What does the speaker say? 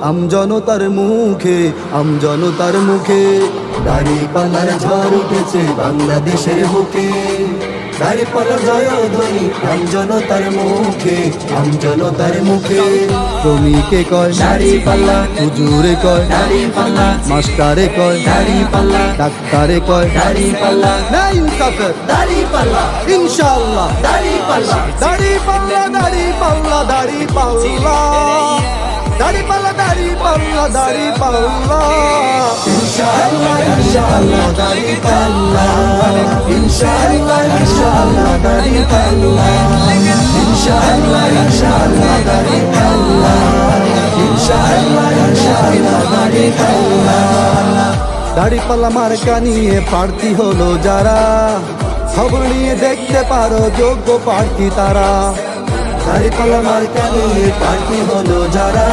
আমজনতার মুখে আমজনতার মুখে দাড়িপাল্লার ঝড় উঠেছে বাংলাদেশের বুকে। দাড়িপাল্লার জয়ধ্বনি আমজনতার মুখে আমজনতার মুখে। শ্রমিকে কয় দাড়িপাল্লা, হুজুরে কয় দাড়িপাল্লা, মাস্টারে কয় দাড়িপাল্লা, ডাক্তারে কয় দাড়িপাল্লা। না ইনসাফের দাড়িপাল্লা, ইনশাআল্লাহ দাড়িপাল্লা, দাড়িপাল্লা দাড়িপাল্লা দাড়িপাল্লা, দাড়িপাল্লা দাড়িপাল্লা দাড়িপাল্লা, ইনশাআল্লাহ ইনশাআল্লাহ দাড়িপাল্লা, ইনশাআল্লাহ ইনশাআল্লাহ দাড়িপাল্লা, ইনশাআল্লাহ ইনশাআল্লাহ দাড়িপাল্লা, ইনশাআল্লাহ ইনশাআল্লাহ দাড়িপাল্লা। দাড়িপাল্লা মার্কা নিয়ে প্রার্থী হলো যারা, খবর নিয়ে দেখতে পারো যোগ্য প্রার্থী তারা। দাড়িপাল্লা মার্কা নিয়ে প্রার্থী হলো যারা,